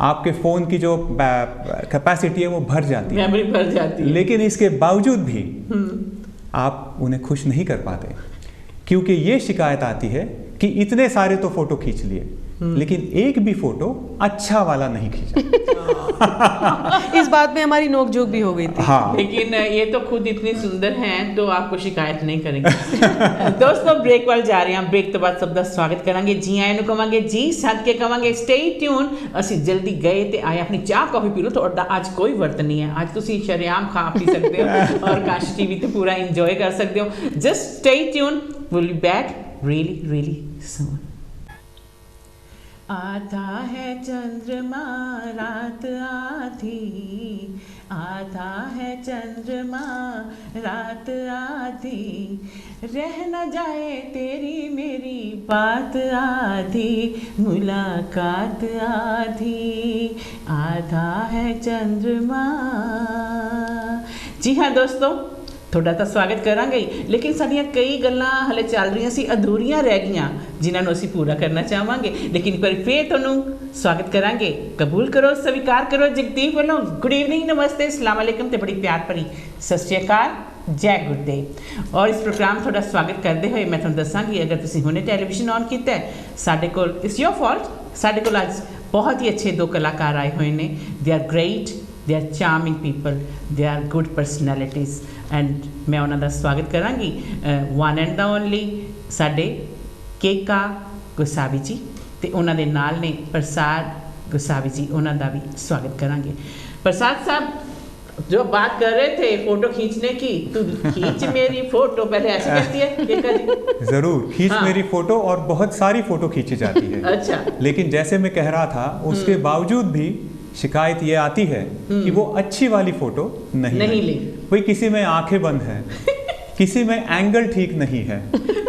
आपके फ़ोन की जो कैपेसिटी है वो भर जाती है, मेमोरी भर जाती है, लेकिन इसके बावजूद भी आप उन्हें खुश नहीं कर पाते। क्योंकि ये शिकायत आती है कि इतने सारे तो फोटो खींच लिए लेकिन एक भी फोटो अच्छा वाला नहीं खींचा। इस बात में हमारी नोकझोंक भी हो गई थी। हाँ, लेकिन ये तो खुद इतने सुंदर हैं तो आपको शिकायत नहीं करेंगे। दोस्तों ब्रेक वाल जा रहे हैं, ब्रेक तो बाद सबका स्वागत करांगे। जी आए नु कवांगे, जी साथ के कवांगे स्टे ट्यून। ਅਸੀਂ जल्दी गए ते आए अपनी चाह कॉफी पी लो। ਤੁਹਾਡਾ ਅੱਜ ਕੋਈ ਵਰਤ ਨਹੀਂ ਹੈ, ਅੱਜ ਤੁਸੀਂ ਸ਼ਰੇਆਮ ਖਾ ਪੀ ਸਕਦੇ ਹੋ ਔਰ ਕਾਸ਼ ਟੀਵੀ ਤੇ ਪੂਰਾ ਇੰਜੋਏ ਕਰ ਸਕਦੇ ਹੋ। Just stay tune, will be back really really soon। आता है चंद्रमा रात आधी, आता है चंद्रमा रात आधी, रह न जाए तेरी मेरी बात आधी, मुलाकात आधी, आधा है चंद्रमा। जी हाँ दोस्तों, ਤੁਹਾਡਾ ਤਾਂ ਸਵਾਗਤ ਕਰਾਂਗੇ ਹੀ, ਲੇਕਿਨ ਸਾਡੀਆਂ ਕਈ ਗੱਲਾਂ ਹਲੇ ਚੱਲ ਰਹੀਆਂ ਸੀ, ਅਧੂਰੀਆਂ ਰਹਿ ਗਈਆਂ, ਜਿਨ੍ਹਾਂ ਨੂੰ ਅਸੀਂ ਪੂਰਾ ਕਰਨਾ ਚਾਹਾਂਗੇ। ਲੇਕਿਨ ਇੱਕ ਵਾਰੀ ਫੇਰ ਤੁਹਾਨੂੰ ਸਵਾਗਤ ਕਰਾਂਗੇ। ਕਬੂਲ ਕਰੋ, ਸਵੀਕਾਰ ਕਰੋ। ਜਗਦੀਪ ਵੱਲੋਂ ਗੁੱਡ ਈਵਨਿੰਗ, ਨਮਸਤੇ, अस्सलाम वालेकुम ਤੇ ਬੜੀ ਪਿਆਰ ਭਰੀ ਸਤਿ ਸ਼੍ਰੀ ਅਕਾਲ, ਜੈ ਗੁਰਦੇਵ। ਔਰ ਇਸ ਪ੍ਰੋਗਰਾਮ ਤੁਹਾਡਾ ਸਵਾਗਤ ਕਰਦੇ ਹੋਏ ਮੈਂ ਤੁਹਾਨੂੰ ਦੱਸਾਂਗੀ, ਅਗਰ ਤੁਸੀਂ ਹੁਣੇ ਟੈਲੀਵਿਜ਼ਨ ਔਨ ਕੀਤਾ ਸਾਡੇ ਕੋਲ ਇਟਸ ਯੋਰ ਫਾਲਟ, ਸਾਡੇ ਕੋਲ ਅੱਜ ਬਹੁਤ ਹੀ ਅੱਛੇ ਦੋ ਕਲਾਕਾਰ ਆਏ ਹੋਏ ਨੇ। They are great, they are charming people, they are good personalities and ਮੈਂ ਉਹਨਾਂ ਦਾ ਸਵਾਗਤ ਕਰਾਂਗੀ। ਵਨ ਐਂਡ ਦਾ ਓਨਲੀ ਸਾਡੇ ਕੇਕਾ ਗੋਸਾਵੀ ਜੀ ਤੇ ਉਹਨਾਂ ਦੇ ਨਾਲ ਨੇ प्रसाद गोसावी जी, ਉਹਨਾਂ ਦਾ भी स्वागत करांगे। प्रसाद साहब जो बात कर रहे थे फोटो खींचने की, तू खींच मेरी फोटो, पहले ऐसे कहती है केका जी? जरूर खींच मेरी फोटो, और बहुत सारी फोटो खींची जाती है। अच्छा, लेकिन जैसे मैं कह रहा था उसके बावजूद भी शिकायत ये आती है कि वो अच्छी वाली फोटो नहीं ली। कोई किसी में आंखें बंद है, किसी में एंगल ठीक नहीं है,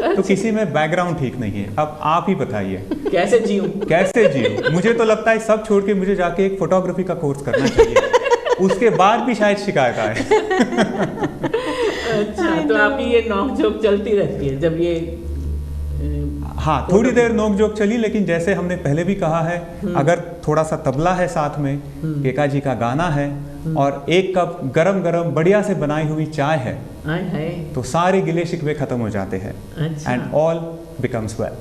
तो किसी में बैकग्राउंड ठीक नहीं है। अब आप ही बताइए कैसे जीऊं? कैसे जीऊं? मुझे तो लगता है सब छोड़ के मुझे जाके एक फोटोग्राफी का कोर्स करना चाहिए, उसके बाद भी शायद शिकायत आए। अच्छा, तो आपकी ये नोकझोंक चलती रहती है जब ये हाँ, थोड़ी देर नोकझोंक चली, लेकिन जैसे हमने पहले भी कहा है, अगर थोड़ा सा तबला है साथ में, केका जी का गाना है और एक कप गरम गरम बढ़िया से बनाई हुई चाय है, तो सारे गिले शिकवे खत्म हो जाते हैं and all becomes well.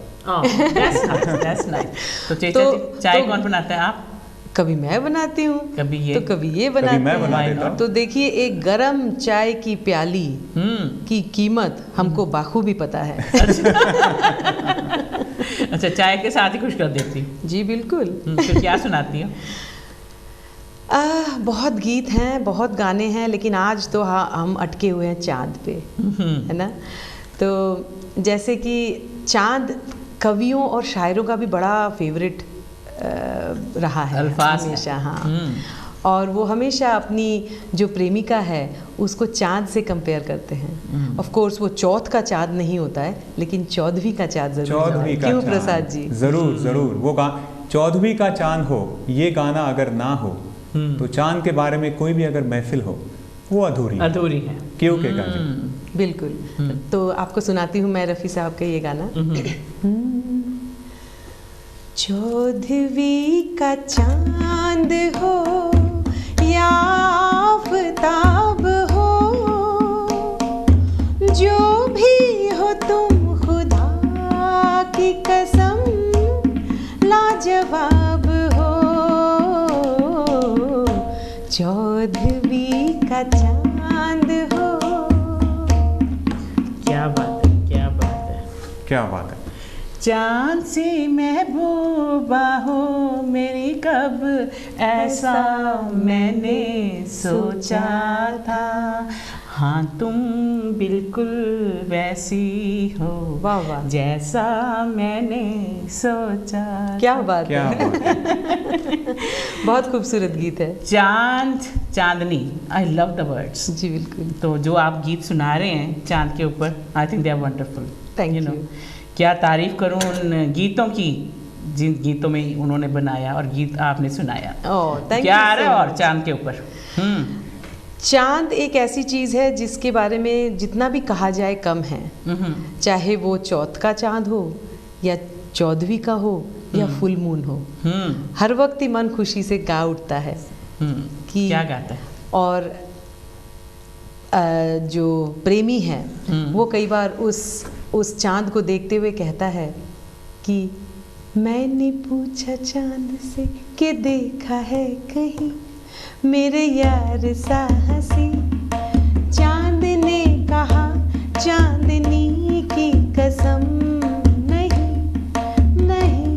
that's nice। तो चेचा जी, चाय कौन बनाता है? आप? कभी मैं बनाती हूँ, कभी ये, तो कभी ये बनाते मैं बना हैं। देता हूँ। तो देखिए, एक गरम चाय की प्याली की कीमत हमको बाखूबी पता है। अच्छा, चाय के साथ ही खुश कर देती हूँ। जी बिल्कुल। फिर क्या सुनाती हो? बहुत गीत हैं, बहुत गाने हैं, लेकिन आज तो हम अटके हुए हैं चाँद पे, है ना। तो जैसे कि चाँद कवियों और शायरों का भी बड़ा फेवरेट रहा है हमेशा। हाँ, और वो हमेशा अपनी जो प्रेमिका है उसको चाँद से कंपेयर करते हैं। ऑफ कोर्स वो चौथ का चाँद नहीं होता है, लेकिन चौदहवीं का चाँद जरूर है। क्यों प्रसाद जी? जरूर जरूर। वो चौदहवीं का चाँद हो, ये गाना अगर ना हो तो चाँद के बारे में कोई भी अगर महफिल हो वो अधूरी है। क्यों केका जी? बिल्कुल। तो आपको सुनाती हूँ मैं रफ़ी साहब का ये गाना। चौदहवीं का चांद हो या आफताब हो, जो भी हो तुम खुदा की कसम लाजवाब हो। चौदहवीं का चांद हो। क्या बात है, क्या बात है, क्या बात है। चाँद सी महबूबा हो मेरी, कब ऐसा मैंने सोचा था, हाँ तुम बिल्कुल वैसी हो, वाह वाह, जैसा मैंने सोचा। क्या बात क्या है। बहुत खूबसूरत गीत है। चांद, चांदनी, आई लव द वर्ड्स। जी बिल्कुल। तो जो आप गीत सुना रहे हैं चांद के ऊपर, I think they are wonderful. Thank you. क्या तारीफ करूं उन गीतों की जिन गीतों में उन्होंने बनाया और गीत आपने सुनाया। क्या आ रहा है और चांद के ऊपर? चांद एक ऐसी चीज़ है जिसके बारे में जितना भी कहा जाए कम है। चाहे वो चौथ का चांद हो या चौदहवीं का हो या फुल मून हो, हर वक्त ही मन खुशी से गा उठता है कि क्या गाता है। और जो प्रेमी है वो कई बार उस उस चांद को देखते हुए कहता है कि मैंने पूछा चांद से कि देखा है कहीं मेरे यार सा हंसी, चांद ने कहा चांदनी की कसम नहीं नहीं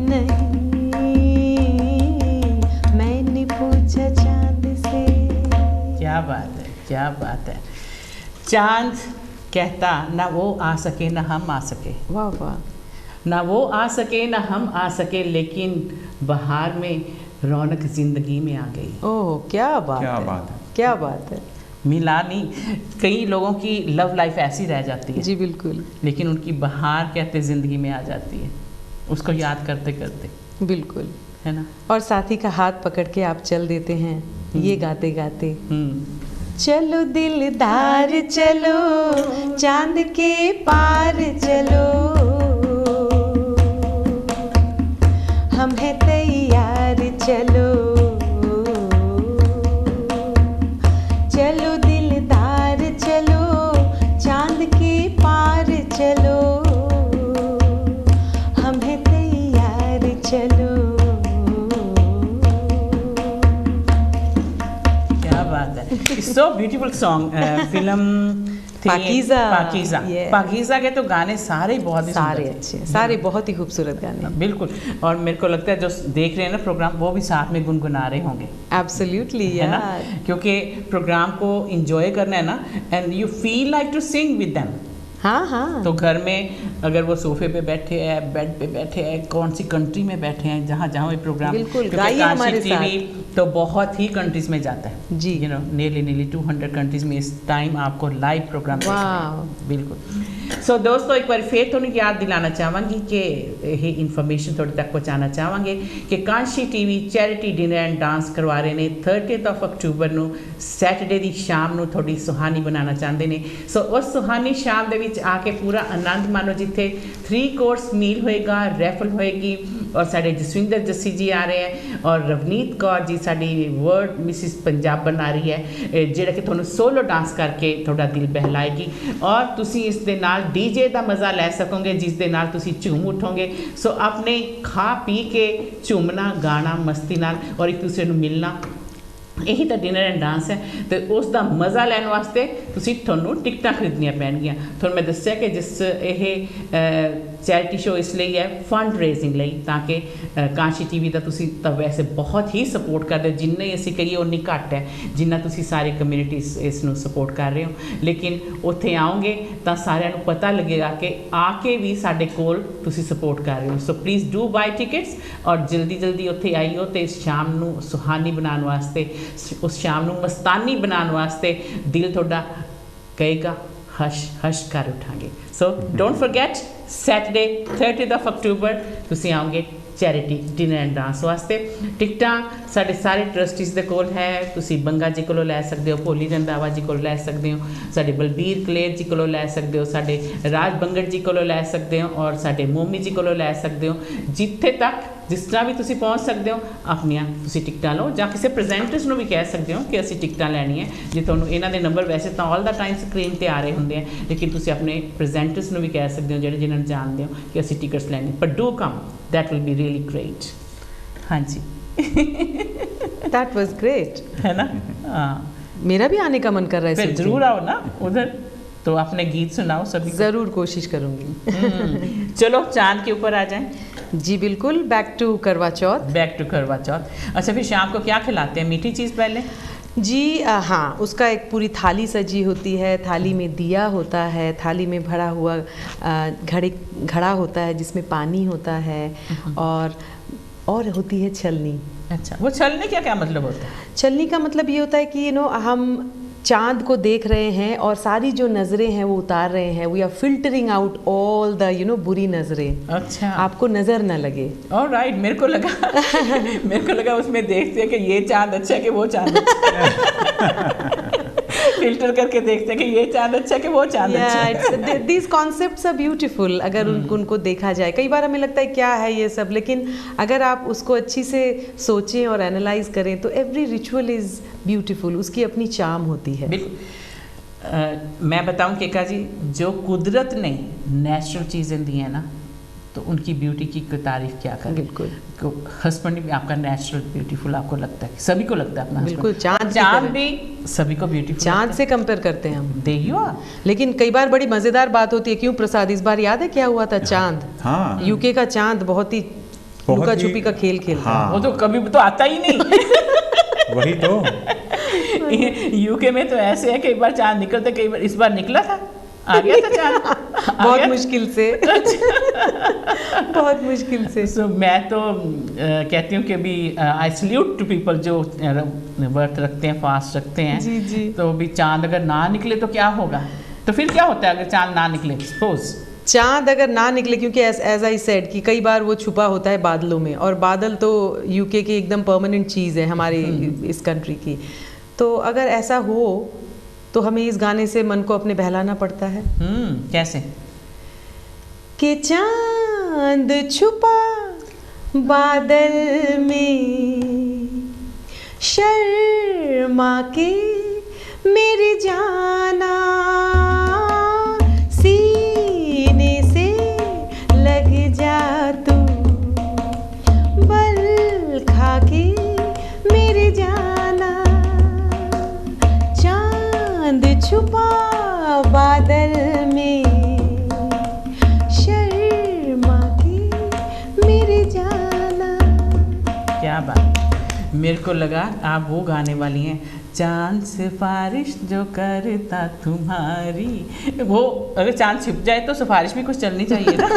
नहीं, मैंने पूछा चांद से। क्या बात है, क्या बात है। चांद कहता ना वो आ सके ना हम आ सके, वाह वाह, ना वो आ सके ना हम आ सके, लेकिन बहार में रौनक जिंदगी में आ गई। ओह क्या बात क्या है, बात है। क्या बात है। मिला नहीं, कई लोगों की लव लाइफ ऐसी रह जाती है जी बिल्कुल लेकिन उनकी बहार कहते ज़िंदगी में आ जाती है, उसको याद करते करते, बिल्कुल, है ना। और साथी का हाथ पकड़ के आप चल देते हैं ये गाते गाते। हम्म। चलो दिलदार चलो चांद के पार चलो, हम हैं तैयार चलो, चलो दिलदार चलो चांद के पार चलो, हम हैं तैयार चलो। क्या बात है, so beautiful song. Film Pakeezah. Pakeezah, Yeah. Pakeezah के तो गाने सारे बहुत ही सारे सुंदर थे। अच्छे, सारे बहुत ही खूबसूरत गाने। बिल्कुल, और मेरे को लगता है जो देख रहे हैं ना प्रोग्राम वो भी साथ में गुनगुना रहे होंगे, एब्सोल्युटली है ना, यार। क्योंकि प्रोग्राम को एंजॉय करना है ना, and you feel like to sing with them. हाँ हाँ, तो घर में अगर वो सोफे पे बैठे हैं, बेड पे बैठे हैं, कौन सी कंट्री में बैठे हैं, जहाँ जहाँ वो प्रोग्राम, बिल्कुल, क्योंकि गाइए काशी हमारे टीवी तो बहुत ही कंट्रीज में जाता है जी। यू नो, नियरली 200 कंट्रीज में इस टाइम आपको लाइव प्रोग्राम वाह। बिल्कुल। सो दोस्तों एक बार फिर थोड़ी याद दिलाना चाहांगी कि ये इन्फॉर्मेशन थोड़ी तक पहुँचाना चाहांगे कि Kashi TV charity dinner and dance करवा रहे ने 30 अक्टूबर ਨੂੰ सैटरडे ਦੀ ਸ਼ਾਮ ਨੂੰ थोड़ी सुहानी बनाना चाहते हैं। सो उस सुहानी शाम ਦੇ ਵਿੱਚ आ के पूरा आनंद मानो, जिथे 3 कोर्स मील होएगा, रैफल होएगी, और साढ़े जसविंदर जस्सी जी आ रहे हैं और रवनीत कौर जी साड़ी वर्ड मिसिस पंजाबन आ रही है, ਜਿਹੜਾ कि ਤੁਹਾਨੂੰ सोलो डांस करके थोड़ा दिल बहलाएगी, और तुसी इस दे नाल डीजे का मज़ा लै सकोगे जिस दे नाल तुसी झूम उठोगे। सो अपने खा पी के झूमना गाना मस्ती नाल और एक दूसरे को मिलना, यही तो डिनर एंड डांस है। तो उसका मज़ा लैन वास्ते तुसी थोनों टिकटां खरीदनियां पैणगियां। थोनों मैं दस्सिया कि जिस ये चैरिटी शो इसलिए है फंड रेजिंग लई, ताकि काशी टीवी का तुसी तो वैसे बहुत ही सपोर्ट करते हो, जिन्ने ही असीं करिए उन्नी घट है जिन्ना तुसी सारी कम्यूनिटी इसनूं सपोर्ट कर रहे हो, लेकिन उत्थे आओगे तो सारिਆਂ ਨੂੰ पता लगेगा कि आके भी साडे कोल तुसी सपोर्ट कर रहे हो। So please do buy tickets और जल्दी जल्दी उत्थे आइयो तो इस शाम नूं सुहानी बनाने वास्ते, उस शाम नूं मस्तानी बनाने वास्ते दिल थोड़ा कहेगा हश हश कर उठांगे। सो डोंट फॉरगेट सैटरडे 30 अक्टूबर तुसी आओगे चैरिटी डिनर एंड डांस वास्ते। टिकटां साढ़े सारे ट्रस्टीज़ दे कोल है, तुसी बंगा जी कोलों लै सकते हो, भोली रंधावा जी कोलों लै सकते हो, साढ़े बलबीर कलेर जी कोलों लै सकते हो, साढ़े राज बंगड़ जी कोलों लै सकते हो, और साढ़े मोमी जी कोलों लै सकते हो। जिथे तक जिस तरह भी तुसी पहुँच सकते हो अपनियां तुसी टिकटां लो, जां किसी प्रेजेंटर्स नूं भी कह सकते हो कि असीं टिकटां लैनी है। जे तुहानूं इन्हां दे नंबर वैसे तो ऑल द टाइम स्क्रीन ते आ रहे होंदे हैं, लेकिन तुसी अपने प्रेजेंटर्स नूं भी कह सकते हो जिहड़े जिन्हां नूं जानदे हो कि असीं टिकट्स लैनी, पर do come, that will be really great. हाँ जी दैट वाज ग्रेट, है ना। हाँ, मेरा भी आने का मन कर रहा है, फिर जरूर आओ ना उधर, तो अपने गीत सुनाओ सभी को। ज़रूर कोशिश करूँगी। चलो चांद के ऊपर आ जाएं। जी बिल्कुल, बैक टू करवा चौथ। बैक टू करवा चौथ। अच्छा, फिर शाम को क्या खिलाते हैं, मीठी चीज़ पहले? जी हाँ, उसका एक पूरी थाली सजी होती है, थाली में दिया होता है, थाली में भरा हुआ घड़ा होता है जिसमें पानी होता है, और होती है छलनी। अच्छा, वो छलनी क्या क्या मतलब होता है? छलनी का मतलब ये होता है कि हम चांद को देख रहे हैं और सारी जो नज़रें हैं वो उतार रहे हैं, we are filtering out all the बुरी नज़रें। अच्छा, आपको नज़र ना लगे। ऑलराइट, मेरे को लगा उसमें देखते हैं कि ये चांद अच्छा है कि वो चांद अच्छा है। फिल्टर करके देखते हैं कि ये चांद अच्छा है कि वो चांद अच्छा है। दीज कॉन्सेप्ट्स आर ब्यूटीफुल अगर उनको देखा जाए। कई बार हमें लगता है क्या है ये सब, लेकिन अगर आप उसको अच्छी से सोचें और एनालाइज करें तो एवरी रिचुअल इज़ ब्यूटीफुल, उसकी अपनी चार्म होती है। मैं बताऊं केका जी, जो कुदरत ने नेचुरल चीज़ें दी हैं ना, तो उनकी ब्यूटी की कोई तारीफ क्या करें। बिल्कुल। हस्बैंड भी आपका नेचुरल ब्यूटीफुल आपको लगता है, सभी को लगता है अपना बिल्कुल, husband। चांद भी सभी को ब्यूटीफुल, चांद से कंपेयर करते हैं हम। देखियो, लेकिन कई बार बड़ी मजेदार बात होती है, क्यों प्रसाद, इस बार याद है क्या हुआ था? चांद, हाँ, यूके का चांद बहुत ही लुका छुपी का खेल खेलता है। हाँ। वो तो कभी तो आता ही नहीं। वही तो। यूके में तो ऐसे है, कई बार चांद निकलते, कई बार इस बार निकला था, आ गया था चांद। बहुत मुश्किल से। बहुत मुश्किल से। So, मैं तो कहती हूँ कि भी आई सल्यूट टू पीपल जो व्रत रखते हैं, फास्ट रखते हैं। जी जी। तो भी चांद अगर ना निकले तो क्या होगा, तो फिर क्या होता है अगर चांद ना निकले? सपोज चांद अगर ना निकले, क्योंकि एज आई सेड कि कई बार वो छुपा होता है बादलों में, और बादल तो यूके की एकदम परमानेंट चीज़ है हमारी इस कंट्री की। तो अगर ऐसा हो तो हमें इस गाने से मन को अपने बहलाना पड़ता है। कैसे? कि चांद छुपा बादल में, शर्मा के मेरी जाना, सीने से लग जा तू, बल खा के मेरी जाना, चांद छुपा बादल में, शर्मा के मेरी जाना। क्या बात, मेरे को लगा आप वो गाने वाली हैं, चांद सिफारिश जो करता तुम्हारी। वो अगर चांद छिप जाए तो सिफारिश भी कुछ चलनी चाहिए ना।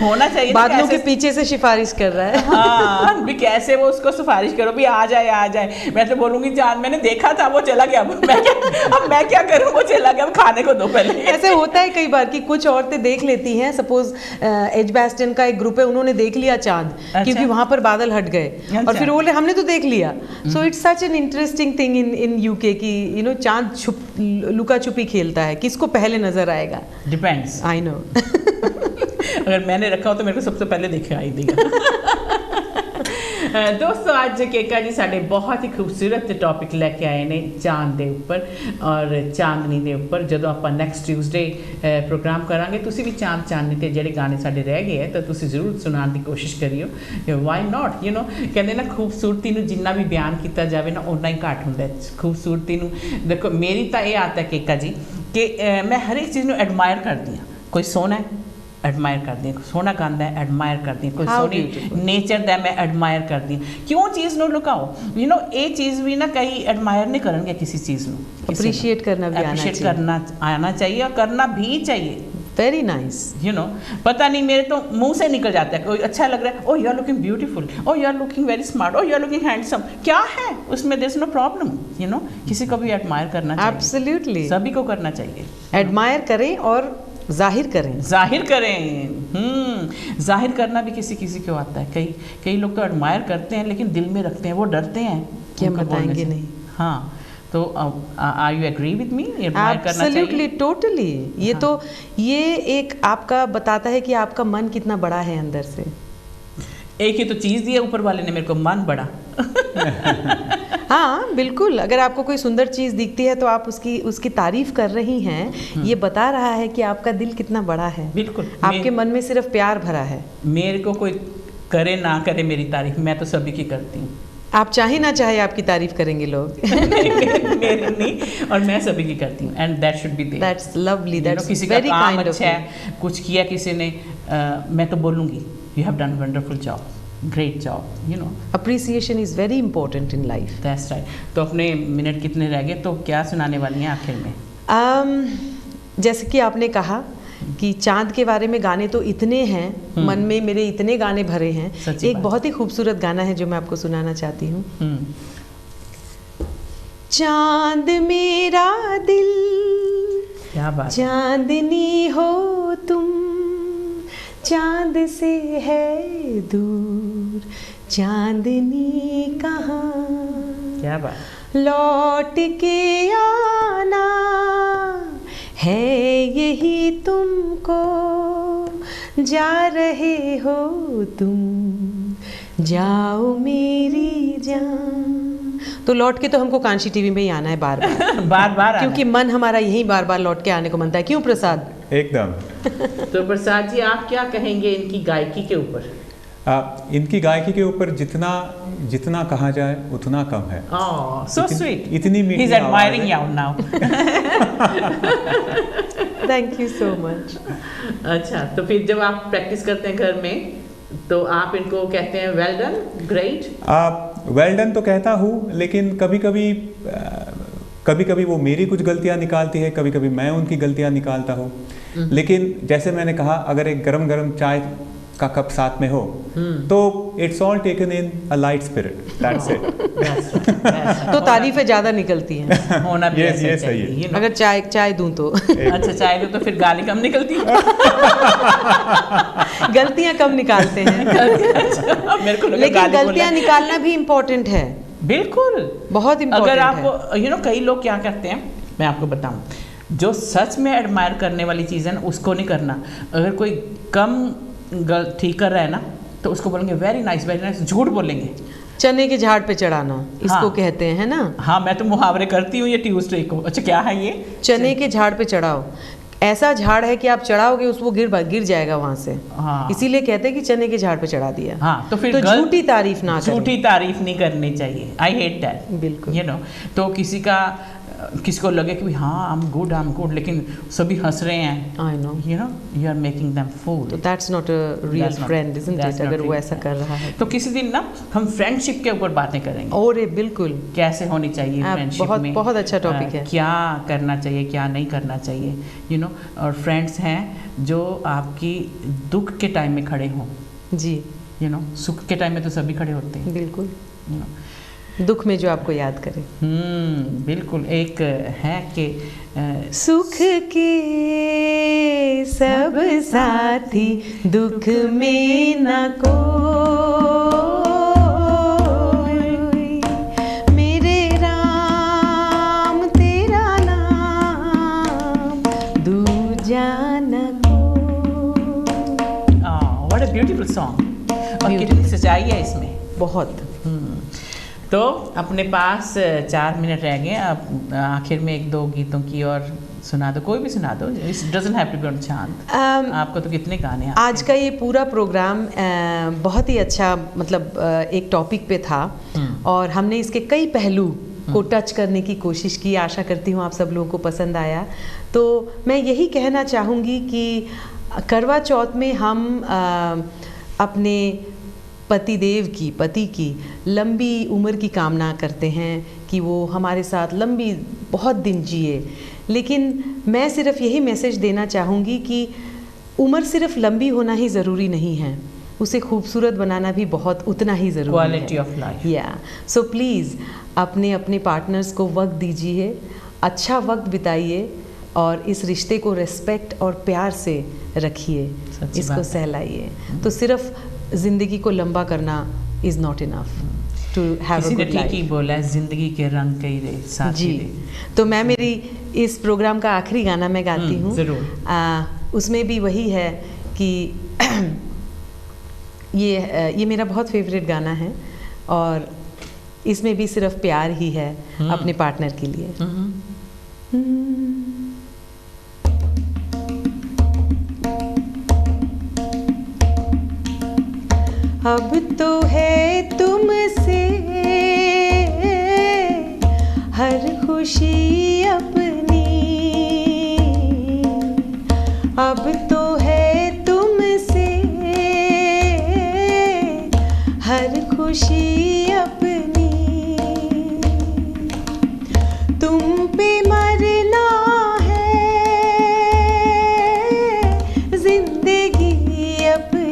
होना चाहिए बादलों के पीछे से सिफारिश कर रहा है। हाँ, भी कैसे वो उसको सिफारिश करो भी आ जाए आ जाए। मैं तो बोलूंगी चांद मैंने देखा था वो चला गया, अब मैं क्या करूं, वो चला गया, अब खाने को दो पहले। ऐसे होता है कई बार कि कुछ औरतें देख लेती हैं, सपोज एजबैस्टन का एक ग्रुप है, उन्होंने देख लिया चांद, क्योंकि वहां पर बादल हट गए, और फिर बोले हमने तो देख लिया। So it's such an interesting thing in UK की, यू नो, चांद लुका छुपी खेलता है, किसको पहले नजर आएगा, डिपेंड्स। I know. अगर मैंने रखा हो तो मेरे को सबसे पहले देखे आई देगा। दोस्तों, आज केका जी साढ़े बहुत ही खूबसूरत टॉपिक लेके आए ने चांद दे उपर और चांदनी दे उपर। ਜਦੋਂ ਆਪਾਂ ਨੈਕਸਟ ਟਿਊਜ਼ਡੇ ਪ੍ਰੋਗਰਾਮ ਕਰਾਂਗੇ, ਤੁਸੀਂ ਵੀ ਚਾਂਦ ਚਾਂਦਨੀ ਤੇ ਜਿਹੜੇ ਗਾਣੇ ਸਾਡੇ ਰਹਿ ਗਏ ਹੈ ਤਾਂ ਤੁਸੀਂ ਜ਼ਰੂਰ ਸੁਣਾਉਣ ਦੀ ਕੋਸ਼ਿਸ਼ ਕਰਿਓ। ਵਾਈ ਨਾਟ, ਯੂ ਨੋ, ਕਹਿੰਦੇ ਨਾ ਖੂਬਸੂਰਤੀ ਨੂੰ ਜਿੰਨਾ ਵੀ ਬਿਆਨ ਕੀਤਾ ਜਾਵੇ ਨਾ ਓਨਾ ਹੀ ਘੱਟ ਹੁੰਦਾ। ਖੂਬਸੂਰਤੀ ਨੂੰ ਦੇਖੋ, ਮੇਰੀ ਤਾਂ ਇਹ ਆਦਤ ਹੈ ਕੇਕਾ ਜੀ ਕਿ ਮੈਂ ਹਰ ਇੱਕ ਚੀਜ਼ ਨੂੰ ਐਡਮਾਇਰ ਕਰਦੀ ਹਾਂ। ਕੋਈ ਸੋਹਣਾ ਹੈ, एडमायर करती हैं, सोना गांदा है, एडमायर करती हैं, कोई सोनी नेचर दा मैं एडमायर करती हूँ। क्यों चीज़ नो लुकाओ, यू नो, ये चीज़ भी ना कहीं एडमायर नहीं करेंगे किसी चीज़ नो, अप्रिशिएट करना भी आना चाहिए और करना भी चाहिए। वेरी नाइस, यू नो, पता नहीं मेरे तो मुंह से निकल जाता है, कोई अच्छा लग रहा है, oh you are looking beautiful, oh you are looking very smart, oh you are looking handsome, क्या है उसमें, there is no problem, you know, किसी को भी एडमायर करना चाहिए। एब्सोल्युटली, सभी को करना चाहिए, एडमायर करें और जाहिर करें, जाहिर करें। जाहिर करना भी किसी किसी को आता है। कई लोग तो एडमायर करते हैं लेकिन दिल में रखते हैं, वो डरते हैं कि हम बताएंगे नहीं। हाँ, तो are you agree with me? Admire करना चाहिए। Absolutely, totally. ये हाँ। तो ये एक आपका बताता है कि आपका मन कितना बड़ा है अंदर से। एक ही तो चीज़ दी है ऊपर वाले ने मेरे को, मन बड़ा। हाँ बिल्कुल, अगर आपको कोई सुंदर चीज़ दिखती है तो आप उसकी तारीफ कर रही हैं, ये बता रहा है कि आपका दिल कितना बड़ा है। बिल्कुल, आपके मन में सिर्फ प्यार भरा है। मेरे को कोई करे ना करे मेरी तारीफ, मैं तो सभी की करती हूँ। आप चाहे ना चाहे आपकी तारीफ करेंगे लोग। मेरी नहीं, और मैं सभी की करती हूँ, and that should be there. That's lovely, that's किसी का काम अच्छा है, कुछ किया किसी ने, मैं तो बोलूँगी you have done wonderful job, great job, you know. Appreciation is very important in life. That's right. तो अपने मिनट कितने रह गए, तो क्या सुनाने वाली हैं आखिर में? जैसे कि आपने कहा कि चांद के बारे में गाने तो इतने हैं, मन में मेरे इतने गाने भरे हैं। एक बहुत ही खूबसूरत गाना है जो मैं आपको सुनाना चाहती हूँ। चांद मेरा दिल, क्या बात, चांदनी हो तुम, चांद से है दूर चांदनी कहाँ, क्या बात, लौट के आना है यही तुमको, जा रहे हो तुम, जाओ मेरी जान। तो लौट के तो हमको कांशी टीवी में ही आना है बार बार बार बार क्योंकि मन हमारा यही बार बार लौट के आने को मनता है। क्यों प्रसाद? एकदम। तो प्रसाद जी आप क्या कहेंगे इनकी गायकी के ऊपर? इनकी गायकी के ऊपर जितना जितना कहा जाए उतना कम है। So sweet. इतनी मीठी He's admiring you now. Thank you so much. अच्छा, तो फिर जब आप प्रैक्टिस करते हैं घर में तो आप इनको कहते हैं well done, great? Well done तो कहता हूँ, लेकिन कभी कभी वो मेरी कुछ गलतियाँ निकालती है, कभी कभी मैं उनकी गलतियाँ निकालता हूँ। लेकिन जैसे मैंने कहा, अगर एक गरम गरम चाय का कप साथ में हो तो it's all taken in a light spirit, that's it. तो तारीफें ज्यादा निकलती हैं। होना भी ऐसे सही है। you know? अगर चाय दूं तो अच्छा, चाय दूं तो फिर गाली कम निकलती है। गलतियां कम निकालते हैं। मेरे को लगा लेकिन गलतियां निकालना भी इम्पोर्टेंट है। बिल्कुल, बहुत इम्पोर्टेंट है। अगर आप यू नो कई लोग क्या करते हैं, मैं आपको बताऊं, जो सच में एडमायर करने वाली चीज़ है ना उसको नहीं करना। अगर कोई कम ठीक कर रहा है ना तो उसको बोलेंगे वेरी नाइस, झूठ बोलेंगे। चने के झाड़ पे चढ़ाना इसको कहते हैं, है ना? हाँ, मैं तो मुहावरे करती हूँ ये ट्यूसडे को। अच्छा, क्या है ये? चने के झाड़ पे चढ़ाओ। ऐसा झाड़ है कि आप चढ़ाओगे उसको गिर जाएगा वहां से। हाँ। इसीलिए कहते हैं कि चने के झाड़ पे चढ़ा दिया। हाँ, तो फिर झूठी तारीफ ना करें। झूठी तारीफ नहीं करनी चाहिए। I hate that. बिल्कुल। यू नो, तो किसी को लगे कि हाँ आई एम गुड, लेकिन सभी हंस रहे हैं। I know, you know, you are making them fool. तो that's not a real friend, isn't it? अगर वो ऐसा कर रहा है तो किसी दिन ना हम फ्रेंडशिप के ऊपर बातें करेंगे। और बिल्कुल, कैसे होनी चाहिए फ्रेंडशिप में। बहुत अच्छा टॉपिक है। क्या करना चाहिए, क्या नहीं करना चाहिए, यू नो। और फ्रेंड्स हैं जो आपकी दुख के टाइम में खड़े हों। जी, यू नो, सुख के टाइम में तो सभी खड़े होते हैं। बिल्कुल। यू नो, दुख में जो आपको याद करे। बिल्कुल। एक है कि सुख के सब साथी, दुख में न कोई, मेरे राम तेरा नाम दूजा न कोई। What a beautiful song. और कितनी सच्चाई है इसमें, बहुत। तो अपने पास 4 मिनट रह गए। अब आखिर में 1-2 गीतों की और सुना दो, कोई भी सुना दो। It doesn't have to be on चांद। आपको तो कितने गाने हैं। आज का ये पूरा प्रोग्राम बहुत ही अच्छा, मतलब एक टॉपिक पे था और हमने इसके कई पहलू को टच करने की कोशिश की। आशा करती हूँ आप सब लोगों को पसंद आया। तो मैं यही कहना चाहूँगी कि करवा चौथ में हम अपने पति की लंबी उम्र की कामना करते हैं कि वो हमारे साथ लंबी बहुत दिन जिए। लेकिन मैं सिर्फ यही मैसेज देना चाहूँगी कि उम्र सिर्फ लंबी होना ही ज़रूरी नहीं है, उसे खूबसूरत बनाना भी बहुत उतना ही ज़रूरी है। Quality of life. या सो प्लीज़ अपने पार्टनर्स को वक्त दीजिए, अच्छा वक्त बिताइए और इस रिश्ते को रिस्पेक्ट और प्यार से रखिए, इसको सहलाइए। तो सिर्फ ज़िंदगी को लंबा करना is not enough to have a good life. ठीक ही बोला है, ज़िंदगी के रंग कई रे साथी जी रे। तो मैं मेरी इस प्रोग्राम का आखिरी गाना मैं गाती हूँ। ज़रूर। उसमें भी वही है कि ये मेरा बहुत फेवरेट गाना है और इसमें भी सिर्फ प्यार ही है अपने पार्टनर के लिए। अब तो है तुमसे हर खुशी अपनी, अब तो है तुमसे हर खुशी अपनी, तुम पे मरना है जिंदगी अपनी,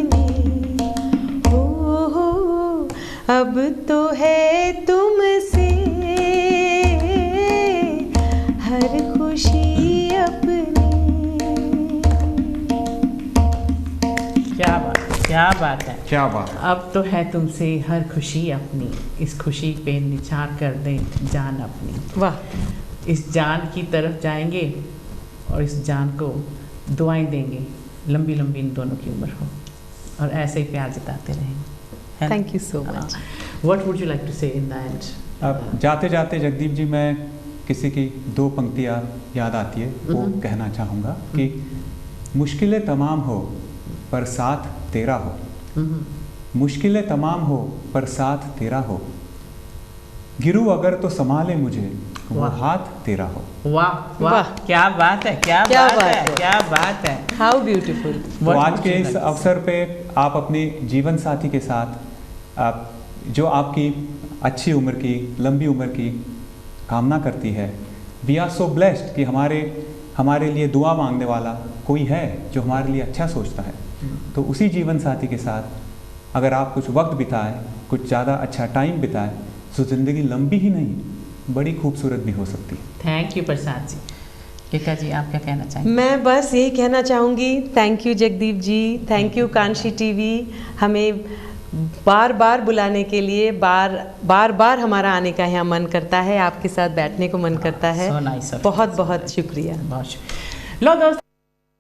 अब तो है तुमसे हर खुशी अपनी। क्या बात है, क्या बात है, क्या बात है। अब तो है तुमसे हर खुशी अपनी, इस खुशी पे निछार कर दें जान अपनी। वाह। इस जान की तरफ जाएंगे और इस जान को दुआएं देंगे, लंबी लंबी इन दोनों की उम्र हो और ऐसे ही प्यार जताते रहेंगे। Thank you so much. What would you like to say in the end? अब जाते जाते जगदीप जी मैं किसी की 2 पंक्तियाँ याद आती है, वो कहना चाहूँगा कि मुश्किलें तमाम हो पर साथ तेरा हो, मुश्किलें तमाम हो पर साथ तेरा हो, गिरूं अगर तो संभाले मुझे वो हाथ तेरा हो। वाह वाह, क्या बात है, क्या बात है, क्या बात है, हाउ ब्यूटीफुल। तो आज के इस अवसर पे आप अपने जीवन साथी के साथ आप जो आपकी अच्छी उम्र की, लंबी उम्र की कामना करती है, वी आर सो ब्लेस्ड कि हमारे लिए दुआ मांगने वाला कोई है जो हमारे लिए अच्छा सोचता है। तो उसी जीवन साथी के साथ अगर आप कुछ वक्त बिताएं, कुछ ज़्यादा अच्छा टाइम बिताएं, तो ज़िंदगी लंबी ही नहीं बड़ी खूबसूरत भी हो सकती है। Thank you Prasad ji. केका जी आप क्या कहना चाहेंगे? मैं बस यही कहना चाहूँगी, thank you Jagdeep ji, thank you Kanshi TV, हमें बार बार बुलाने के लिए, बार बार हमारा आने का यहाँ मन करता है, आपके साथ बैठने को मन करता है। So nice of you. बहुत बहुत शुक्रिया। बहुत शुक्रिया। लो दोस्त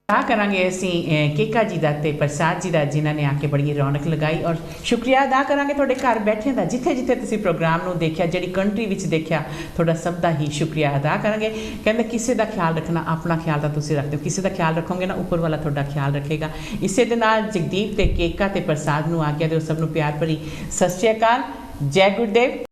क्या करांगे ਅਸੀਂ केका जी ਦਾ ਤੇ ਪ੍ਰਸਾਦ ਜੀ ਦਾ ਜਿਨ੍ਹਾਂ ਨੇ ਆ ਕੇ ਬੜੀ ਰੌਣਕ ਲਗਾਈ, ਔਰ ਸ਼ੁਕਰੀਆ ਅਦਾ ਕਰਾਂਗੇ ਤੁਹਾਡੇ ਘਰ ਬੈਠਿਆਂ ਦਾ, ਜਿੱਥੇ ਜਿੱਥੇ ਤੁਸੀਂ ਪ੍ਰੋਗਰਾਮ ਨੂੰ ਦੇਖਿਆ, ਜਿਹੜੀ ਕੰਟਰੀ ਵਿੱਚ ਦੇਖਿਆ, ਤੁਹਾਡਾ ਸਭ ਦਾ ਹੀ ਸ਼ੁਕਰੀਆ ਅਦਾ ਕਰਾਂਗੇ। ਕਹਿੰਦੇ ਕਿਸੇ ਦਾ ਖਿਆਲ ਰੱਖਣਾ, ਆਪਣਾ ਖਿਆਲ ਤਾਂ ਤੁਸੀਂ ਰੱਖਦੇ ਹੋ, ਕਿਸੇ ਦਾ ਖਿਆਲ ਰੱਖੋਗੇ ਨਾ ਉੱਪਰ ਵਾਲਾ ਤੁਹਾਡਾ ਖਿਆਲ ਰੱਖੇਗਾ। ਇਸੇ ਦੇ ਨਾਲ ਜਗਦੀਪ ਤੇ ਕੇਕਾ ਤੇ ਪ੍ਰਸਾਦ ਨੂੰ ਆਗਿਆ ਦਿਓ। ਸਭ ਨੂੰ ਪਿਆਰ ਭਰੀ ਸਤਿ ਸ਼੍ਰੀ ਅਕਾਲ, ਜੈ ਗੁਰਦੇਵ।